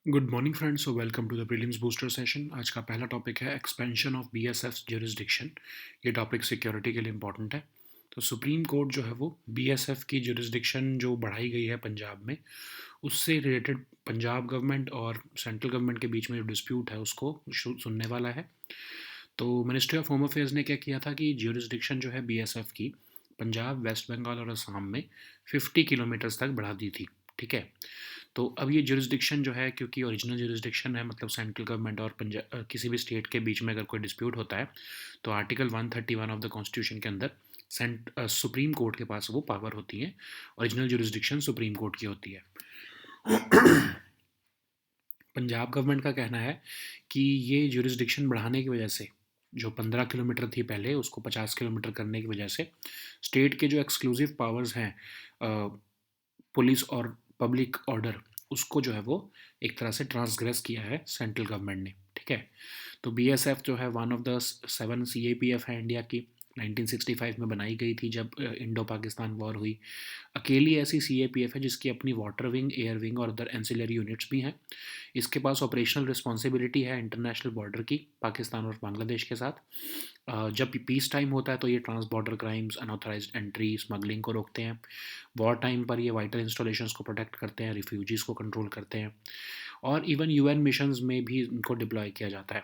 Good morning friends, so welcome to the prelims booster session. आज का पहला topic है एक्सपेंशन ऑफ बीएसएफ ज्यूरिसडिक्शन। ये टॉपिक सिक्योरिटी के लिए इंपॉर्टेंट है। तो सुप्रीम कोर्ट जो है वो बीएसएफ की ज्यूरिसडिक्शन जो बढ़ाई गई है पंजाब में, उससे रिलेटेड पंजाब गवर्नमेंट और सेंट्रल गवर्नमेंट के बीच में जो डिस्प्यूट है उसको सुनने वाला है। तो मिनिस्ट्री ऑफ होम अफेयर्स ने क्या किया था कि ज्यूरिसडिक्शन जो है बीएसएफ की पंजाब, वेस्ट बंगाल और असम में 50 किलोमीटर्स तक बढ़ा दी थी। ठीक है। तो अब ये जुरिस्डिक्शन जो है, क्योंकि ओरिजिनल जुरिस्डिक्शन है, मतलब सेंट्रल गवर्नमेंट और किसी भी स्टेट के बीच में अगर कोई डिस्प्यूट होता है तो आर्टिकल 131 ऑफ द कॉन्स्टिट्यूशन के अंदर सुप्रीम कोर्ट के पास वो पावर होती है। ओरिजिनल जुरिस्डिक्शन सुप्रीम कोर्ट की होती है। पंजाब गवर्नमेंट का कहना है कि ये जुरिस्डिक्शन बढ़ाने की वजह से, जो 15 किलोमीटर थी पहले, उसको 50 किलोमीटर करने की वजह से स्टेट के जो एक्सक्लूसिव पावर्स हैं, पुलिस और पब्लिक ऑर्डर, उसको जो है वो एक तरह से ट्रांसग्रेस किया है सेंट्रल गवर्नमेंट ने। ठीक है। तो बीएसएफ जो है वन ऑफ द 7 सीएपीएफ है इंडिया की। 1965 में बनाई गई थी जब इंडो पाकिस्तान वॉर हुई। अकेली ऐसी सीएपीएफ है जिसकी अपनी वाटर विंग, एयर विंग और अदर एंसिलरी यूनिट्स भी हैं। इसके पास ऑपरेशनल रिस्पॉन्सिबिलिटी है इंटरनेशनल बॉर्डर की, पाकिस्तान और बांग्लादेश के साथ। जब पीस टाइम होता है तो ये trans border crimes, unauthorised entry, smuggling को रोकते हैं। वॉर टाइम पर ये वाइटल इंस्टॉलेशंस को प्रोटेक्ट करते हैं, रिफ्यूजीज़ को कंट्रोल करते हैं, और इवन यूएन मिशंस में भी इनको डिप्लॉय किया जाता है।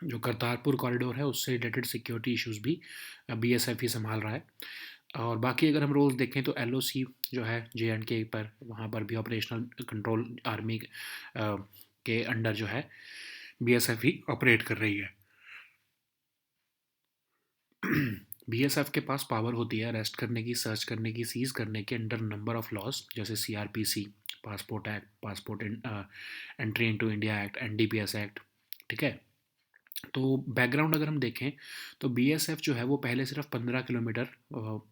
जो करतारपुर कॉरिडोर है उससे रिलेटेड सिक्योरिटी इश्यूज भी बीएसएफ ही संभाल रहा है। और बाकी अगर हम रोल्स देखें तो एलओसी जो है जेएंडके पर, वहाँ पर भी ऑपरेशनल कंट्रोल आर्मी के अंडर जो है बीएसएफ ही ऑपरेट कर रही है। बीएसएफ के पास पावर होती है अरेस्ट करने की, सर्च करने की, सीज करने के अंडर नंबर ऑफ लॉज, जैसे CrPC, passport act, passport entry into India act, NDPS act. ठीक है। तो बैकग्राउंड अगर हम देखें तो बीएसएफ जो है वो पहले सिर्फ 15 किलोमीटर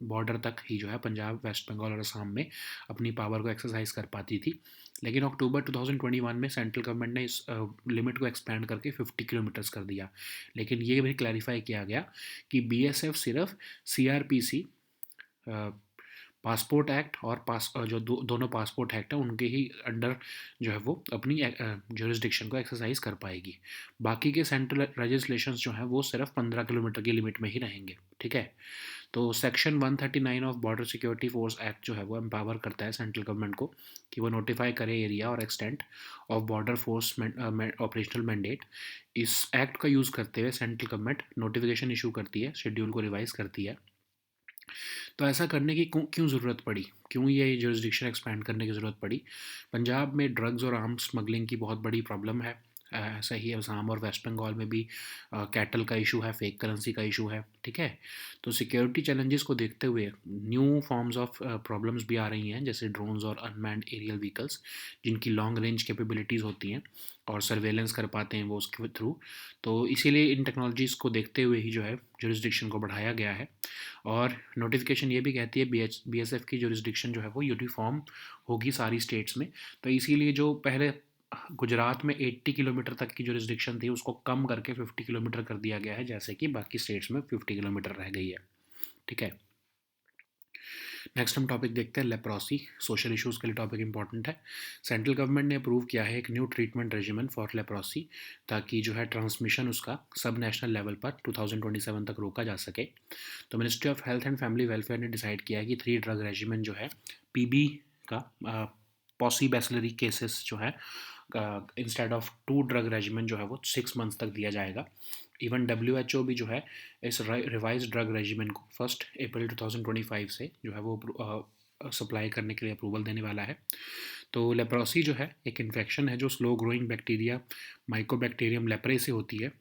बॉर्डर तक ही जो है पंजाब, वेस्ट बंगाल और असम में अपनी पावर को एक्सरसाइज कर पाती थी। लेकिन अक्टूबर 2021 में सेंट्रल गवर्नमेंट ने इस लिमिट को एक्सपेंड करके 50 किलोमीटर्स कर दिया। लेकिन ये भी क्लैरिफाई किया गया कि बीएसएफ सिर्फ सीआरपीसी, पासपोर्ट एक्ट और जो दोनों पासपोर्ट एक्ट हैं उनके ही अंडर जो है वो अपनी ज्यूरिसडिक्शन को एक्सरसाइज कर पाएगी। बाकी के सेंट्रल लेजिस्लेशंस जो हैं वो सिर्फ 15 किलोमीटर की लिमिट में ही रहेंगे। ठीक है। तो section 139 of border security force act जो है वो एम्पावर करता है सेंट्रल गवर्नमेंट को कि वो नोटिफाई करे एरिया और extent of border force operational mandate. इस एक्ट का यूज़ करते हुए सेंट्रल गवर्नमेंट नोटिफिकेशन इशू करती है, शेड्यूल को रिवाइज करती है। तो ऐसा करने की क्यों ज़रूरत पड़ी, क्यों ये जुरिस्डिक्शन एक्सपैंड करने की ज़रूरत पड़ी? पंजाब में ड्रग्स और आर्म्स स्मगलिंग की बहुत बड़ी प्रॉब्लम है। ऐसा ही असम और वेस्ट बंगाल में भी कैटल का इशू है, फेक करेंसी का इशू है। ठीक है। तो सिक्योरिटी चैलेंजेस को देखते हुए न्यू फॉर्म्स ऑफ प्रॉब्लम्स भी आ रही हैं, जैसे ड्रोन्स और अनमैन्ड एरियल व्हीकल्स, जिनकी लॉन्ग रेंज कैपेबिलिटीज़ होती हैं और सर्वेलेंस कर पाते हैं वो उसके थ्रू। तो इसीलिए इन टेक्नोलॉजीज़ को देखते हुए ही जो है जुरिस्डिक्शन को बढ़ाया गया है। और नोटिफिकेशन ये भी कहती है बीएसएफ की जुरिस्डिक्शन जो है वो यूनिफॉर्म होगी सारी स्टेट्स में। तो इसीलिए जो पहले गुजरात में 80 किलोमीटर तक की जुरिस्डिक्शन थी उसको कम करके 50 किलोमीटर कर दिया गया है, जैसे कि बाकी स्टेट्स में 50 किलोमीटर रह गई है। ठीक है। नेक्स्ट हम टॉपिक देखते हैं लेप्रोसी। सोशल इश्यूज़ के लिए टॉपिक इंपॉर्टेंट है। सेंट्रल गवर्नमेंट ने अप्रूव किया है एक new treatment regiment for leprosy, ताकि जो है ट्रांसमिशन उसका सब नेशनल लेवल पर 2027 तक रोका जा सके। तो ministry of health and family welfare ने डिसाइड किया है कि 3 ड्रग रेजिमेंट जो है पीबी का, पॉसीबैसिलरी केसेस जो है, इंस्टेड ऑफ 2 ड्रग रेजिमेंट जो है वो 6 मंथ्स तक दिया जाएगा। इवन WHO भी जो है इस रिवाइज ड्रग रेजिमेंट को 1 अप्रैल 2025 से जो है वो सप्लाई करने के लिए अप्रूवल देने वाला है। तो लेप्रोसी जो है एक इन्फेक्शन है जो slow growing bacteria mycobacterium leprae से होती है।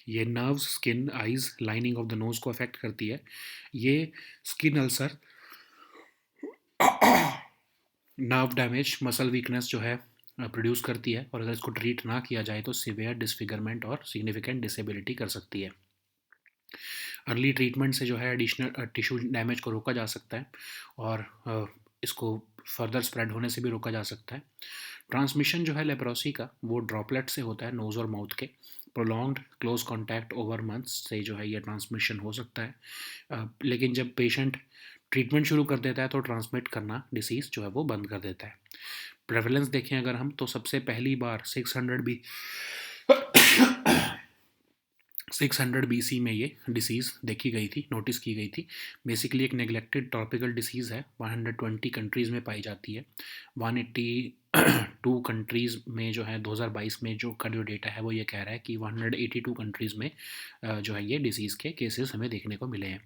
ये nerves, skin, eyes, lining of the nose को अफेक्ट करती है। ये skin ulcer, nerve damage, muscle weakness जो है प्रोड्यूस करती है, और अगर इसको ट्रीट ना किया जाए तो सिवियर डिसफिगरमेंट और सिग्निफिकेंट डिसेबिलिटी कर सकती है। अर्ली ट्रीटमेंट से जो है एडिशनल टिश्यू डैमेज को रोका जा सकता है, और इसको फर्दर स्प्रेड होने से भी रोका जा सकता है। ट्रांसमिशन जो है लेप्रोसी का वो ड्रॉपलेट से होता है, नोज़ और माउथ के। Prolonged close contact over months से जो है ये ट्रांसमिशन हो सकता है। लेकिन जब पेशेंट ट्रीटमेंट शुरू कर देता है तो ट्रांसमिट करना डिसीज़ जो है वो बंद कर देता है। प्रेवलेंस देखें अगर हम, तो सबसे पहली बार 600 BC में ये डिसीज़ देखी गई थी, नोटिस की गई थी। बेसिकली एक नेग्लेक्टेड ट्रॉपिकल डिसीज़ है, 120 कंट्रीज़ में पाई जाती है। 182 कंट्रीज़ में जो है 2022 में जो का जो डेटा है वो ये कह रहा है कि 182 कंट्रीज़ में जो है ये डिसीज़ के केसेस हमें देखने को मिले हैं।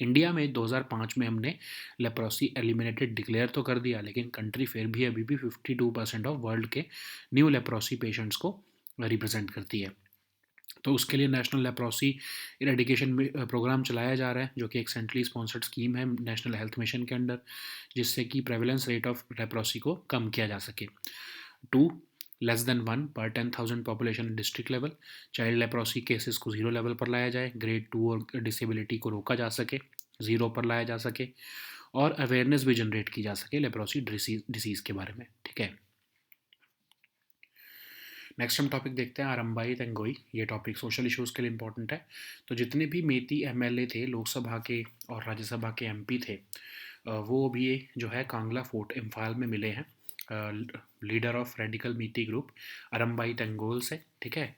इंडिया में 2005 में हमने लेप्रोसी एलिमिनेटेड डिक्लेयर तो कर दिया, लेकिन कंट्री फिर भी अभी भी 52% ऑफ वर्ल्ड के न्यू लेप्रोसी पेशेंट्स को रिप्रेजेंट करती है। तो उसके लिए नेशनल लेप्रोसी इरेडिकेशन प्रोग्राम चलाया जा रहा है, जो कि एक सेंट्रली स्पॉन्सर्ड स्कीम है नेशनल हेल्थ मिशन के अंडर, जिससे कि प्रेवलेंस रेट ऑफ लेप्रोसी को कम किया जा सके। 2, लेस देन 1 पर 10,000 population district level. Child leprosy cases को 0 लेवल पर लाया जाए, ग्रेड 2 और डिसेबिलिटी को रोका जा सके, 0 पर लाया जा सके, और अवेयरनेस भी जनरेट की जा सके लेप्रोसी डिसीज़ के बारे में। ठीक है, नेक्स्ट हम टॉपिक देखते हैं आरंबाई तेंगोई। ये टॉपिक सोशल इश्यूज़ के लिए इंपॉर्टेंट है। तो जितने भी मेती एमएलए थे, लोकसभा के और राज्यसभा के एमपी थे, वो भी जो है कांगला फोर्ट इम्फाल में मिले हैं लीडर ऑफ रेडिकल मीती ग्रुप आरंबाई तेंगोल से। ठीक है,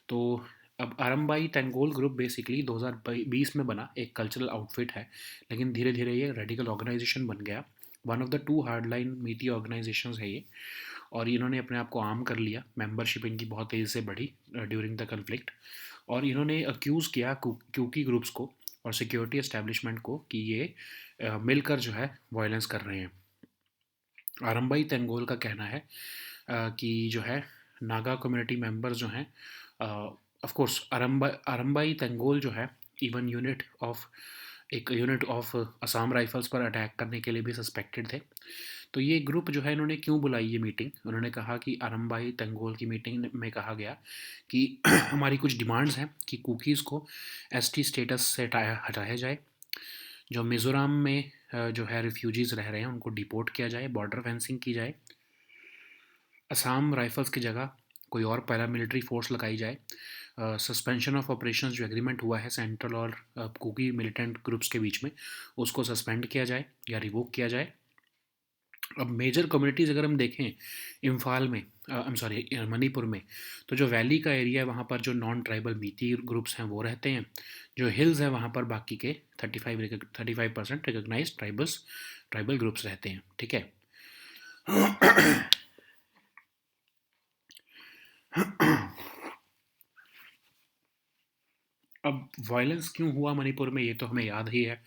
तो अब आरंबाई तेंगोल ग्रुप बेसिकली 2020 में बना एक कल्चरल आउटफिट है, लेकिन धीरे धीरे ये रेडिकल ऑर्गेनाइजेशन बन गया। One of the 2 hardline Meitei organisations है ये, और इन्होंने अपने आप को आर्म कर लिया। मेंबरशिप इनकी बहुत तेज़ी से बढ़ी ड्यूरिंग द कन्फ्लिक्ट, और इन्होंने अक्यूज़ किया क्यूकी ग्रुप्स को और सिक्योरिटी एस्टेब्लिशमेंट को कि ये मिलकर जो है वायलेंस कर रहे हैं। आरंबाई तेंगोल का कहना है कि जो है नागा कम्युनिटी मेंबर्स जो हैं, ऑफ कोर्स आरंबाई तेंगोल जो है इवन एक यूनिट ऑफ असम राइफल्स पर अटैक करने के लिए भी सस्पेक्टेड थे। तो ये ग्रुप जो है, इन्होंने क्यों बुलाई ये मीटिंग, उन्होंने कहा कि आरंबाई तेंगोल की मीटिंग में कहा गया कि हमारी कुछ डिमांड्स हैं कि कुकीज़ को एसटी स्टेटस से हटाया जाए, जो मिज़ोरम में जो है रिफ्यूजीज़ रह रहे हैं उनको डिपोर्ट किया जाए, बॉर्डर फेंसिंग की जाए, असम राइफल्स की जगह कोई और पैरामिलिट्री फोर्स लगाई जाए, सस्पेंशन ऑफ ऑपरेशंस जो एग्रीमेंट हुआ है सेंट्रल और कुकी मिलिटेंट ग्रुप्स के बीच में, उसको सस्पेंड किया जाए या रिवोक किया जाए। अब मेजर कम्युनिटीज़ अगर हम देखें इम्फाल में, आई एम सॉरी मणिपुर में, तो जो वैली का एरिया है वहाँ पर जो नॉन ट्राइबल मीती ग्रुप्स हैं वो रहते हैं। जो हिल्स हैं वहाँ पर बाकी के 35% रिकग्नाइज ट्राइबल ग्रुप्स रहते हैं। ठीक है, अब वायलेंस क्यों हुआ मणिपुर में, ये तो हमें याद ही है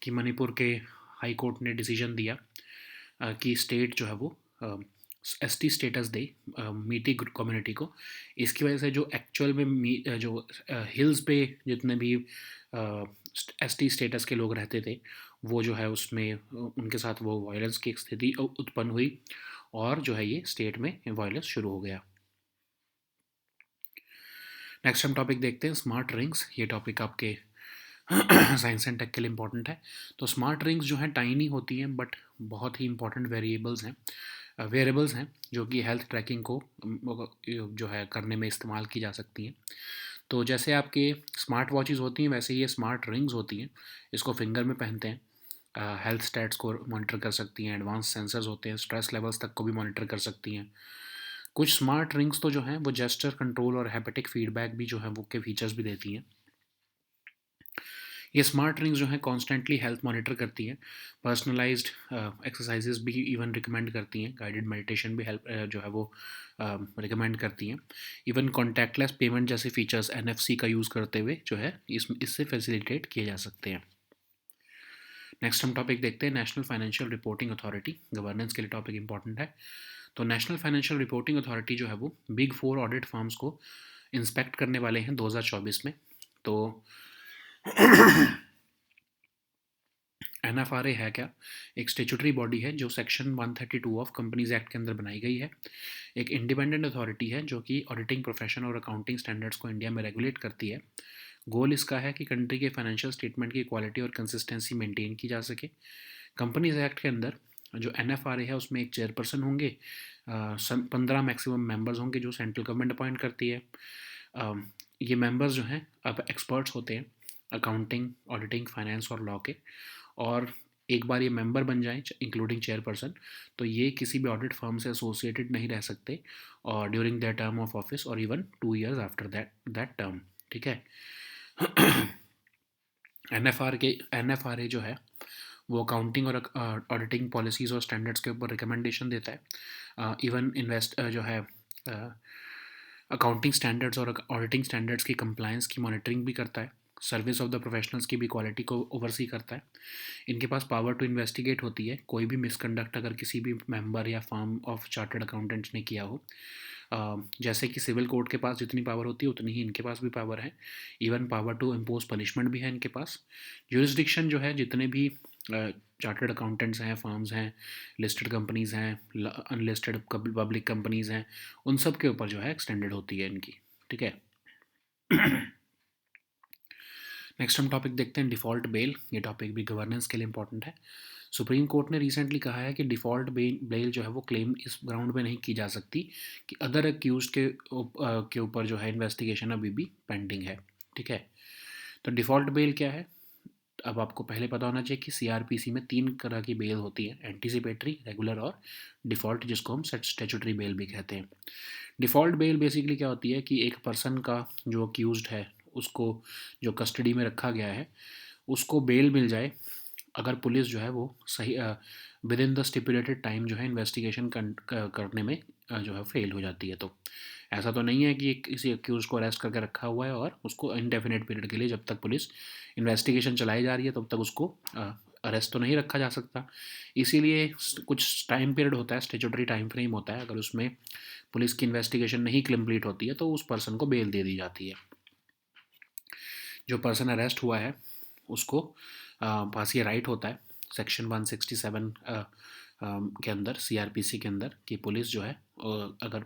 कि मणिपुर के हाई कोर्ट ने डिसीजन दिया कि स्टेट जो है वो एसटी स्टेटस दे मीटी कम्युनिटी को। इसकी वजह से जो एक्चुअल में जो हिल्स पे जितने भी एसटी स्टेटस के लोग रहते थे, वो जो है उसमें उनके साथ वो वायलेंस की एक स्थिति उत्पन्न हुई, और जो है ये स्टेट में वायलेंस शुरू हो गया। नेक्स्ट हम टॉपिक देखते हैं स्मार्ट रिंग्स। ये टॉपिक आपके साइंस एंड टेक के लिए इंपॉर्टेंट है। तो स्मार्ट रिंग्स जो हैं टाइनी होती हैं, बट बहुत ही इंपॉर्टेंट वेरिएबल्स हैं जो कि हेल्थ ट्रैकिंग को जो है करने में इस्तेमाल की जा सकती हैं। तो जैसे आपके स्मार्ट वॉचेस होती हैं, वैसे ये स्मार्ट रिंग्स होती हैं, इसको फिंगर में पहनते हैं। हेल्थ स्टैट्स को मॉनिटर कर सकती हैं, एडवांस सेंसर्स होते हैं, स्ट्रेस लेवल्स तक को भी मॉनिटर कर सकती हैं। कुछ स्मार्ट रिंग्स तो जो हैं वो जेस्चर कंट्रोल और हैप्टिक फीडबैक भी जो है वो के फीचर्स भी देती हैं। ये स्मार्ट रिंग्स जो हैं कॉन्स्टेंटली हेल्थ मॉनिटर करती हैं, पर्सनलाइज्ड एक्सरसाइजेज भी इवन रिकमेंड करती हैं, गाइडेड मेडिटेशन भी हेल्प जो है वो रिकमेंड करती हैं। इवन कॉन्टैक्टलेस पेमेंट जैसे फीचर्स एनएफसी का यूज़ करते हुए जो है इससे फैसिलिटेट किए जा सकते हैं। नेक्स्ट हम टॉपिक देखते हैं national financial reporting authority. Governance के लिए टॉपिक इंपॉर्टेंट है। तो नेशनल फाइनेंशियल रिपोर्टिंग अथॉरिटी जो है वो बिग 4 ऑडिट फर्म्स को इंस्पेक्ट करने वाले हैं 2024 में। तो एनएफआरए है क्या? एक स्टेचुटरी बॉडी है जो सेक्शन 132 ऑफ कंपनीज एक्ट के अंदर बनाई गई है। एक इंडिपेंडेंट अथॉरिटी है जो कि ऑडिटिंग प्रोफेशन और अकाउंटिंग स्टैंडर्ड्स को इंडिया में रेगुलेट करती है। गोल इसका है कि कंट्री के फाइनेंशियल स्टेटमेंट की क्वालिटी और कंसिस्टेंसी मेंटेन की जा सके। कंपनीज एक्ट के अंदर जो एनएफआरए है उसमें एक चेयरपर्सन होंगे, 15 मैक्सिमम मेंबर्स होंगे जो सेंट्रल गवर्नमेंट अपॉइंट करती है। ये मेंबर्स जो हैं अब एक्सपर्ट्स होते हैं अकाउंटिंग, ऑडिटिंग, फाइनेंस और लॉ के, और एक बार ये मेंबर बन जाएं इंक्लूडिंग चेयरपर्सन, तो ये किसी भी ऑडिट फर्म से एसोसिएटेड नहीं रह सकते और during the term of office और even 2 years after that term. ठीक है। एन एफ आर ए जो है वो अकाउंटिंग और ऑडिटिंग पॉलिसीज़ और स्टैंडर्ड्स के ऊपर रिकमेंडेशन देता है। इवन जो है अकाउंटिंग स्टैंडर्ड्स और ऑडिटिंग स्टैंडर्ड्स की कंप्लायंस की मॉनिटरिंग भी करता है। सर्विस ऑफ द प्रोफेशनल्स की भी क्वालिटी को ओवरसी करता है। इनके पास पावर टू इन्वेस्टिगेट होती है कोई भी मिसकंडक्ट अगर किसी भी मेंबर या फर्म ऑफ चार्टर्ड अकाउंटेंट्स ने किया हो। जैसे कि सिविल कोर्ट के पास जितनी पावर होती है उतनी ही इनके पास भी पावर है। Even power to impose punishment भी है इनके पास। ज्यूरिसडिक्शन जो है जितने भी चार्टर्ड अकाउंटेंट्स हैं, फर्म्स हैं, लिस्टेड कंपनीज़ हैं, अनलिस्टेड पब्लिक कंपनीज़ हैं, उन सब के ऊपर जो है एक्सटेंडेड होती है इनकी। ठीक है। नेक्स्ट हम टॉपिक देखते हैं डिफ़ॉल्ट बेल। ये टॉपिक भी गवर्नेंस के लिए इंपॉर्टेंट है। सुप्रीम कोर्ट ने रिसेंटली कहा है कि डिफ़ॉल्ट बेल जो है वो क्लेम इस ग्राउंड पे नहीं की जा सकती कि अदर अक्यूज के ऊपर जो है इन्वेस्टिगेशन अभी भी पेंडिंग है। ठीक है। तो डिफ़ॉल्ट बेल क्या है? अब आपको पहले पता होना चाहिए कि सीआरपीसी में 3 तरह की बेल होती है, एंटीसिपेटरी, रेगुलर और डिफ़ॉल्ट, जिसको हम स्टैट्यूटरी बेल भी कहते हैं। डिफ़ॉल्ट बेल बेसिकली क्या होती है कि एक पर्सन का जो अक्यूज्ड है उसको जो कस्टडी में रखा गया है उसको बेल मिल जाए अगर पुलिस जो है वो सही with in the stipulated time जो है इन्वेस्टिगेशन करने में जो है फेल हो जाती है। तो ऐसा तो नहीं है कि किसी अक्यूज को अरेस्ट करके रखा हुआ है और उसको इनडेफिनेट पीरियड के लिए जब तक पुलिस इन्वेस्टिगेशन चलाई जा रही है तब तक उसको अरेस्ट तो नहीं रखा जा सकता। इसीलिए कुछ टाइम पीरियड होता है, स्टेचुटरी टाइम फ्रेम होता है, अगर उसमें पुलिस की इन्वेस्टिगेशन नहीं कंप्लीट होती है तो उस पर्सन को बेल दे दी जाती है। जो पर्सन अरेस्ट हुआ है उसको पास ये राइट होता है सेक्शन 167 के अंदर, सीआरपीसी के अंदर, कि पुलिस जो है अगर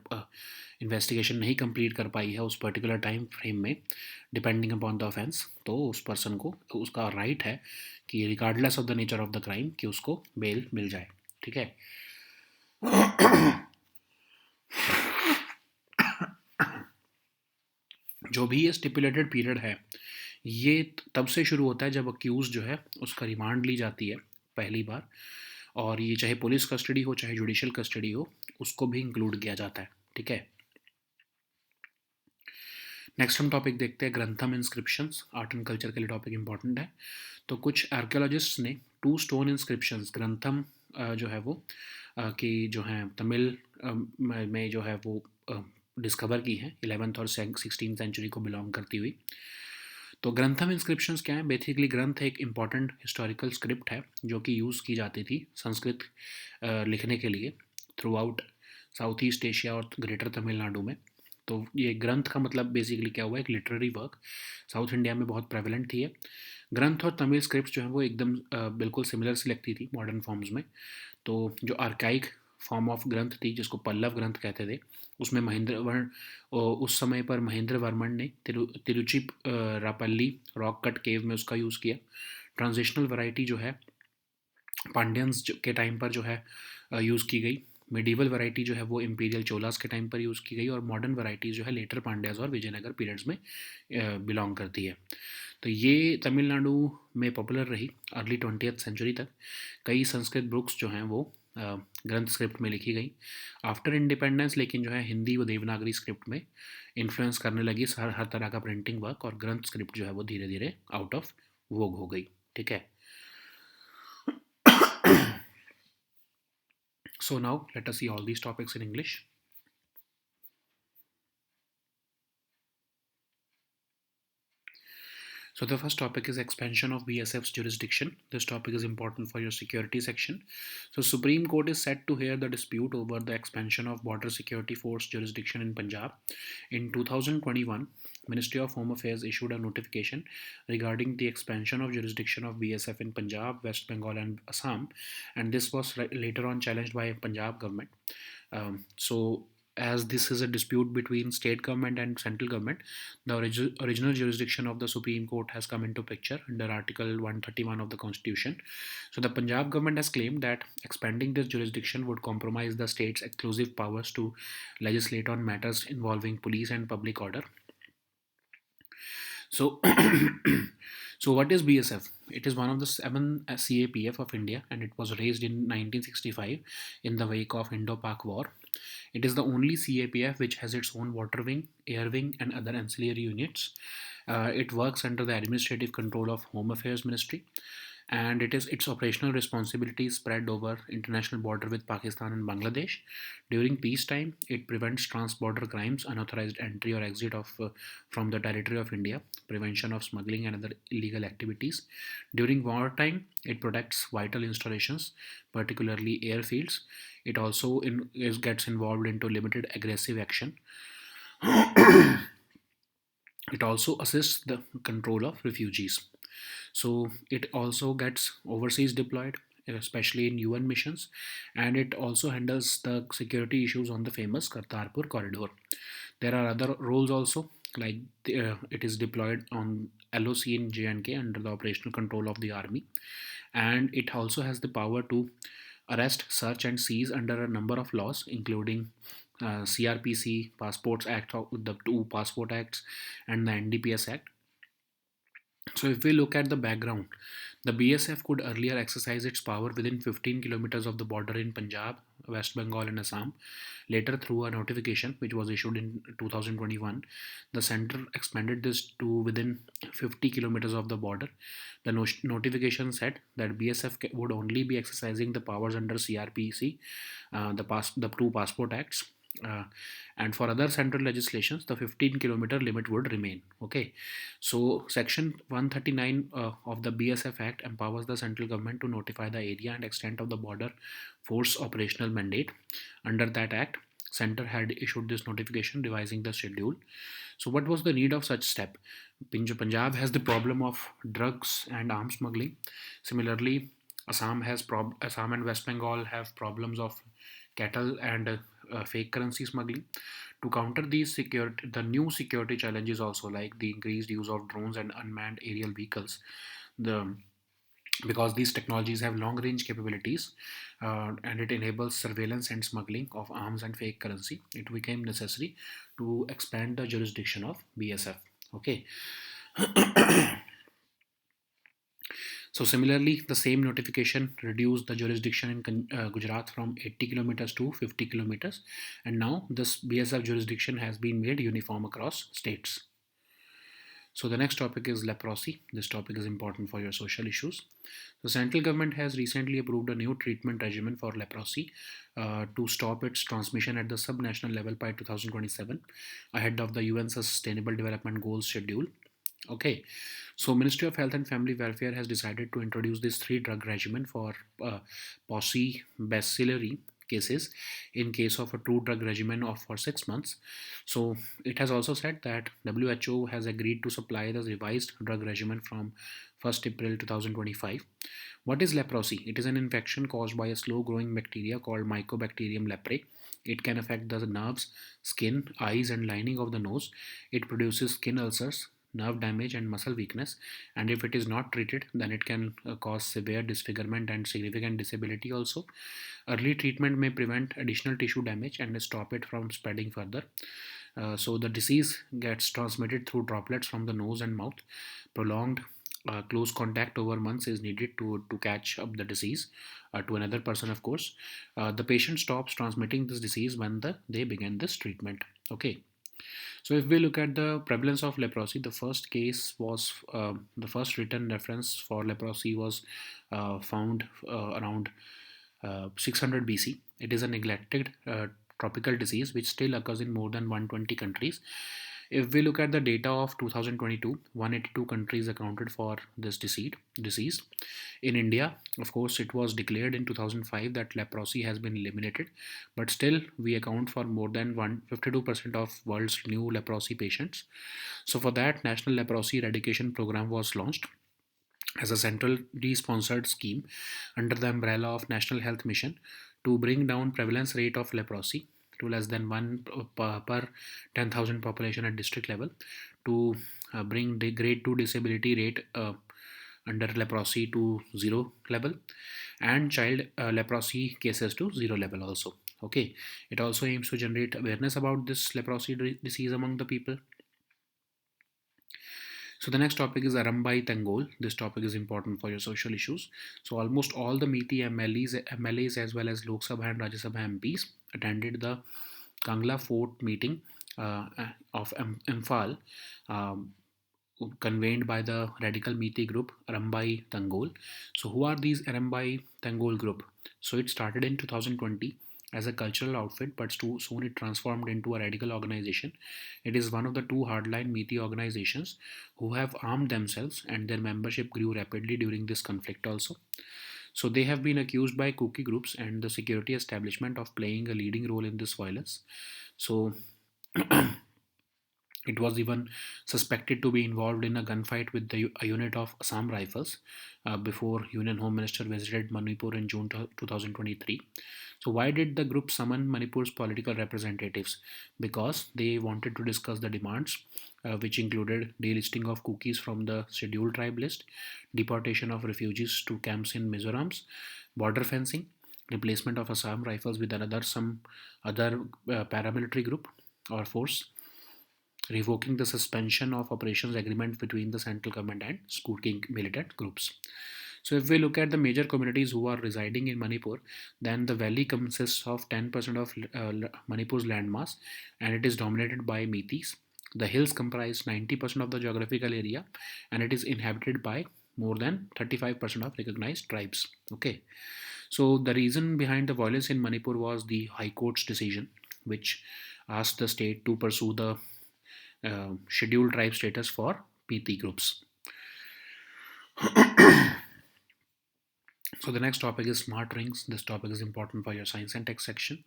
इन्वेस्टिगेशन नहीं कंप्लीट कर पाई है उस पर्टिकुलर टाइम फ्रेम में डिपेंडिंग अपॉन द ऑफेंस, तो उस पर्सन को उसका राइट है कि regardless of the nature of the crime कि उसको बेल मिल जाए। ठीक है। जो भी ये स्टिपुलेटेड पीरियड है ये तब से शुरू होता है जब अक्यूज जो है उसका रिमांड ली जाती है पहली बार, और ये चाहे पुलिस कस्टडी हो चाहे जुडिशियल कस्टडी हो उसको भी इंक्लूड किया जाता है। ठीक है। नेक्स्ट हम टॉपिक देखते हैं ग्रंथम इंस्क्रिप्शंस। आर्ट एंड कल्चर के लिए टॉपिक इंपॉर्टेंट है। तो कुछ आर्कियोलॉजिस्ट्स ने 2 स्टोन इंस्क्रिप्शंस ग्रंथम जो है वो कि जो है तमिल में जो है वो डिस्कवर की हैं 11th और 16th सेंचुरी को बिलोंग करती हुई। तो ग्रंथम इंस्क्रिप्शंस क्या है? बेसिकली ग्रंथ एक इम्पॉर्टेंट हिस्टोरिकल स्क्रिप्ट है जो कि यूज़ की जाती थी संस्कृत लिखने के लिए through out south east Asia और ग्रेटर तमिलनाडु में। तो ये ग्रंथ का मतलब बेसिकली क्या हुआ, एक लिटरेरी वर्क साउथ इंडिया में बहुत प्रेवलेंट थी। ग्रंथ और तमिल स्क्रिप्ट जो है वो एकदम बिल्कुल सिमिलर सी लगती थी मॉडर्न फॉर्म्स में। तो जो आर्काइक फॉर्म ऑफ ग्रंथ थी जिसको पल्लव ग्रंथ कहते थे उसमें महेंद्र वर्ण उस समय पर महेंद्र वर्मन ने रापल्ली रॉक कट केव में उसका यूज़ किया। ट्रांजिशनल वैरायटी जो है पांड्यंस के टाइम पर जो है यूज़ की गई। मिडीवल वैरायटी जो है वो इंपीरियल चोलास के टाइम पर यूज़ की गई और मॉडर्न वैरायटी जो है लेटर पांड्याज और विजयनगर पीरियड्स में बिलोंग करती है। तो ये तमिलनाडु में पॉपुलर रही अर्ली 20th सेंचुरी तक। कई संस्कृत बुक्स जो हैं वो ग्रंथ स्क्रिप्ट में लिखी गई। आफ्टर इंडिपेंडेंस लेकिन जो है हिंदी व देवनागरी स्क्रिप्ट में इन्फ्लुएंस करने लगी हर तरह का प्रिंटिंग वर्क, और ग्रंथ स्क्रिप्ट जो है वो धीरे धीरे आउट ऑफ वोग हो गई। ठीक है। So now let us see all these topics in English. So the first topic is expansion of BSF's jurisdiction. This topic is important for your security section. So Supreme Court is set to hear the dispute over the expansion of Border Security Force jurisdiction in Punjab. In 2021, Ministry of Home Affairs issued a notification regarding the expansion of jurisdiction of BSF in Punjab, West Bengal and Assam, and this was later on challenged by Punjab government. So as this is a dispute between state government and central government, the original jurisdiction of the Supreme Court has come into picture under Article 131 of the Constitution. So the Punjab government has claimed that expanding this jurisdiction would compromise the state's exclusive powers to legislate on matters involving police and public order. So, so what is BSF? It is one of the seven CAPF of India, and it was raised in 1965 in the wake of Indo-Pak War. It is the only CAPF which has its own water wing, air wing, and other ancillary units. It works under the administrative control of Home Affairs Ministry, and its operational responsibility is spread over international border with Pakistan and Bangladesh. During peacetime, it prevents trans-border crimes, unauthorized entry or exit of from the territory of India, prevention of smuggling and other illegal activities. During wartime, it protects vital installations, particularly airfields. It also gets involved into limited aggressive action. It also assists the control of refugees. So it also gets overseas deployed, especially in UN missions, and it also handles the security issues on the famous Kartarpur corridor. There are other roles also, like it is deployed on LOC in J&K under the operational control of the army, and it also has the power to arrest, search, and seize under a number of laws, including CRPC, Passports Act, the two Passport Acts, and the NDPS Act. So, if we look at the background, the BSF could earlier exercise its power within 15 kilometers of the border in Punjab, West Bengal, and Assam. Later, through a notification which was issued in 2021, the center expanded this to within 50 kilometers of the border. The notification said that BSF would only be exercising the powers under CRPC, the two Passport Acts. Uh, and for other central legislations, the 15-kilometer limit would remain. Okay, so Section 139 of the BSF Act empowers the central government to notify the area and extent of the border force operational mandate. Under that act, Center had issued this notification revising the schedule. So, what was the need of such step? Punjab has the problem of drugs and arms smuggling. Similarly, Assam and West Bengal have problems of cattle and fake currency smuggling. To counter the new security challenges also, like the increased use of drones and unmanned aerial vehicles, the because these technologies have long range capabilities, and it enables surveillance and smuggling of arms and fake currency, it became necessary to expand the jurisdiction of BSF. Okay. So similarly, the same notification reduced the jurisdiction in Gujarat from 80 kilometers to 50 kilometers, and now this BSF jurisdiction has been made uniform across states. So the next topic is leprosy. This topic is important for your social issues. The central government has recently approved a new treatment regimen for leprosy to stop its transmission at the subnational level by 2027, ahead of the UN Sustainable Development Goals schedule. Okay, so Ministry of Health and Family Welfare has decided to introduce this three-drug regimen for posse bacillary cases in case of a two-drug regimen of for 6 months. So it has also said that WHO has agreed to supply the revised drug regimen from 1st April 2025. What is leprosy? It is an infection caused by a slow-growing bacteria called Mycobacterium leprae. It can affect the nerves, skin, eyes, and lining of the nose. It produces skin ulcers, nerve damage, and muscle weakness. And if it is not treated, then it can cause severe disfigurement and significant disability also. Early treatment may prevent additional tissue damage and stop it from spreading further. So the disease gets transmitted through droplets from the nose and mouth. Prolonged close contact over months is needed to catch up the disease to another person, of course. The patient stops transmitting this disease when they begin this treatment. Okay. So if we look at the prevalence of leprosy, the first written reference for leprosy was found around 600 BC. It is a neglected tropical disease which still occurs in more than 120 countries. If we look at the data of 2022, 182 countries accounted for this disease. In India, of course, it was declared in 2005 that leprosy has been eliminated, but still we account for more than 52% of world's new leprosy patients. So for that, National Leprosy Eradication Program was launched as a centrally sponsored scheme under the umbrella of National Health Mission to bring down prevalence rate of leprosy to less than 1 per 10,000 population at district level, to bring the grade 2 disability rate under leprosy to 0 level, and child leprosy cases to 0 level also. Okay, it also aims to generate awareness about this leprosy disease among the people. So the next topic is Arambai Tangol. This topic is important for your social issues. So almost all the Meeti MLAs as well as Lok Sabha and Rajya Sabha MPs attended the Kangla Fort meeting of Imphal, um, convened by the radical Meeti group Arambai Tangol. So who are these Arambai Tangol group? So it started in 2020 as a cultural outfit, but soon it transformed into a radical organization. It is one of the two hardline Meeti organizations who have armed themselves, and their membership grew rapidly during this conflict also. So they have been accused by Kuki groups and the security establishment of playing a leading role in this violence. So it was even suspected to be involved in a gunfight with a unit of Assam Rifles before Union Home Minister visited Manipur in June 2023. So, why did the group summon Manipur's political representatives? Because they wanted to discuss the demands, which included delisting of Kukis from the scheduled tribe list, deportation of refugees to camps in Mizoram, border fencing, replacement of Assam Rifles with some other paramilitary group or force, revoking the suspension of operations agreement between the central government and Skurking militant groups. So, if we look at the major communities who are residing in Manipur, then the valley consists of 10% of Manipur's landmass, and it is dominated by Meiteis. The hills comprise 90% of the geographical area, and it is inhabited by more than 35% of recognized tribes. Okay, so the reason behind the violence in Manipur was the High Court's decision, which asked the state to pursue the scheduled tribe status for PT groups. So the next topic is smart rings. This topic is important for your science and tech section.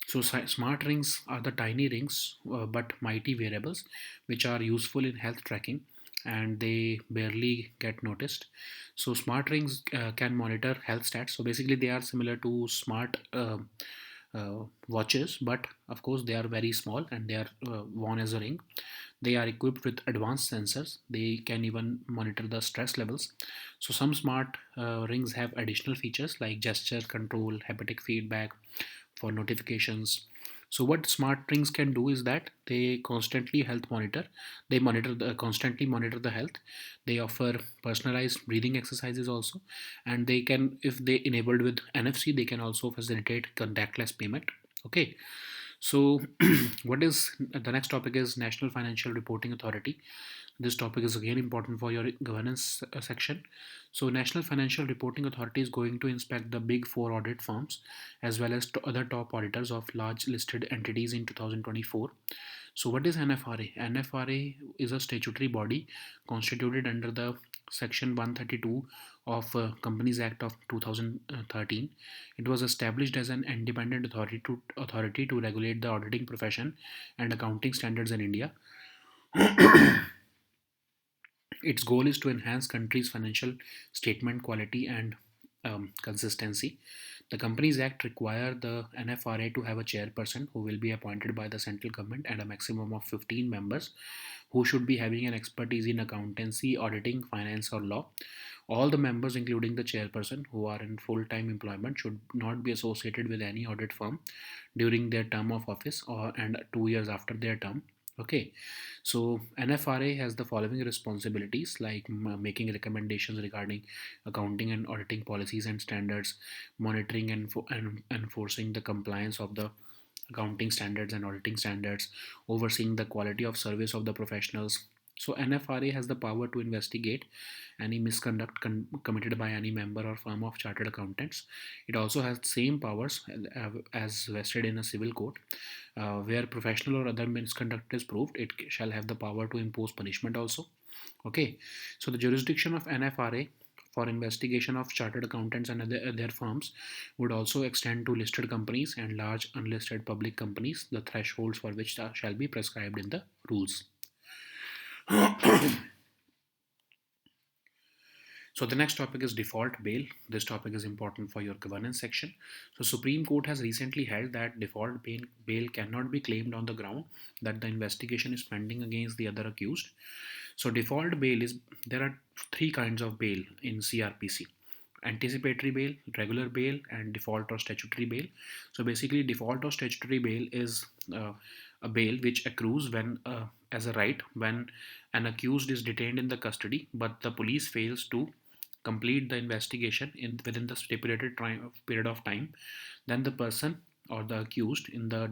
So smart rings are the tiny rings but mighty wearables which are useful in health tracking, and they barely get noticed. So smart rings can monitor health stats. So basically they are similar to smart watches, but of course they are very small and they are worn as a ring. They are equipped with advanced sensors. They can even monitor the stress levels. So some smart rings have additional features like gesture control, haptic feedback for notifications. So what smart rings can do is that they constantly health monitor. They constantly monitor the health. They offer personalized breathing exercises also, and they can, if they enabled with NFC, they can also facilitate contactless payment. Okay, so what is the next topic is National Financial Reporting Authority. This topic is again important for your governance section. So, National Financial Reporting Authority is going to inspect the big four audit firms as well as other top auditors of large listed entities in 2024. So, what is NFRA? NFRA is a statutory body constituted under the Section 132 of Companies Act of 2013. It was established as an independent authority to regulate the auditing profession and accounting standards in India. Its goal is to enhance country's financial statement quality and consistency. The Companies Act require the NFRA to have a chairperson who will be appointed by the central government and a maximum of 15 members who should be having an expertise in accountancy, auditing, finance, or law. All the members, including the chairperson, who are in full time employment, should not be associated with any audit firm during their term of office or and 2 years after their term. Okay, so NFRA has the following responsibilities like making recommendations regarding accounting and auditing policies and standards, monitoring and enforcing the compliance of the accounting standards and auditing standards, overseeing the quality of service of the professionals. So NFRA has the power to investigate any misconduct committed by any member or firm of chartered accountants. It also has same powers as vested in a civil court. Where professional or other misconduct is proved, it shall have the power to impose punishment also. Okay, so the jurisdiction of NFRA for investigation of chartered accountants and their firms would also extend to listed companies and large unlisted public companies, the thresholds for which shall be prescribed in the rules. So the next topic is default bail. This topic is important for your governance section. So Supreme Court has recently held that default bail cannot be claimed on the ground that the investigation is pending against the other accused. So default bail is, there are three kinds of bail in CRPC: anticipatory bail, regular bail, and default or statutory bail. So basically, default or statutory bail is a bail which accrues when a as a right when an accused is detained in the custody, but the police fails to complete the investigation within the stipulated period of time, then the person or the accused in the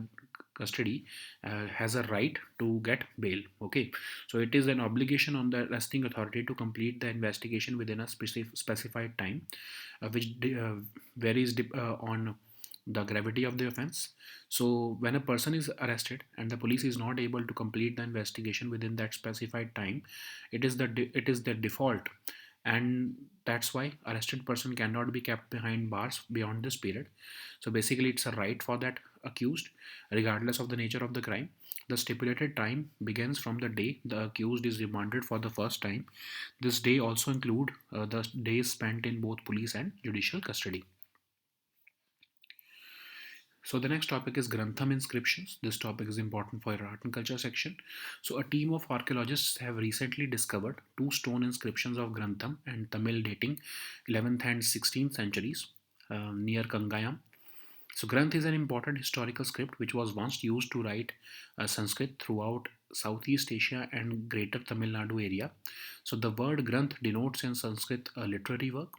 custody has a right to get bail. Okay, so it is an obligation on the arresting authority to complete the investigation within a specified time, which varies on the gravity of the offense. So when a person is arrested and the police is not able to complete the investigation within that specified time, it is the default, and that's why arrested person cannot be kept behind bars beyond this period. So basically it's a right for that accused regardless of the nature of the crime. The stipulated time begins from the day the accused is remanded for the first time. This day also include the days spent in both police and judicial custody. So the next topic is Grantham inscriptions. This topic is important for your art and culture section. So a team of archaeologists have recently discovered two stone inscriptions of Grantham and Tamil dating 11th and 16th centuries near Kangayam. So Granth is an important historical script which was once used to write Sanskrit throughout Southeast Asia and Greater Tamil Nadu area. So the word Granth denotes in Sanskrit a literary work,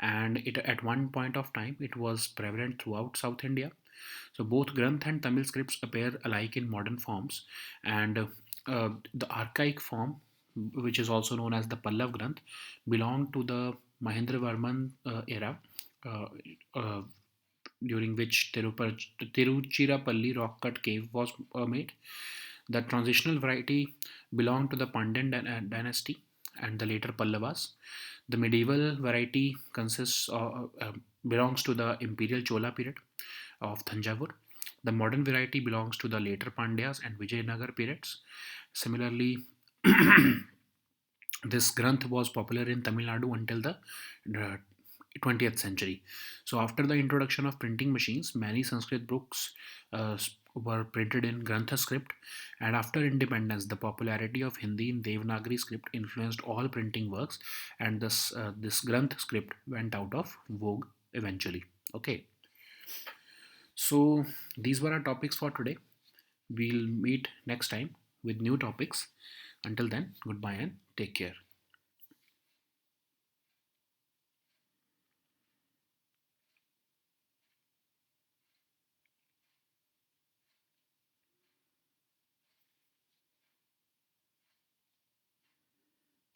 and it at one point of time it was prevalent throughout South India. So both Granth and Tamil scripts appear alike in modern forms, and the archaic form, which is also known as the Pallav Granth, belonged to the Mahendravarman era, uh, uh, during which Tiruchirappalli rock cut cave was made. The transitional variety belonged to the Pandyan dynasty and the later Pallavas. The medieval variety belongs to the imperial Chola period of Thanjavur. The modern variety belongs to the later Pandyas and Vijayanagar periods. Similarly, this Granth was popular in Tamil Nadu until the uh, 20th century. So, after the introduction of printing machines, many Sanskrit books were printed in Grantha script, and after independence, the popularity of Hindi in Devanagari script influenced all printing works, and this Granth script went out of vogue eventually. Okay, so these were our topics for today. We'll meet next time with new topics. Until then, goodbye and take care.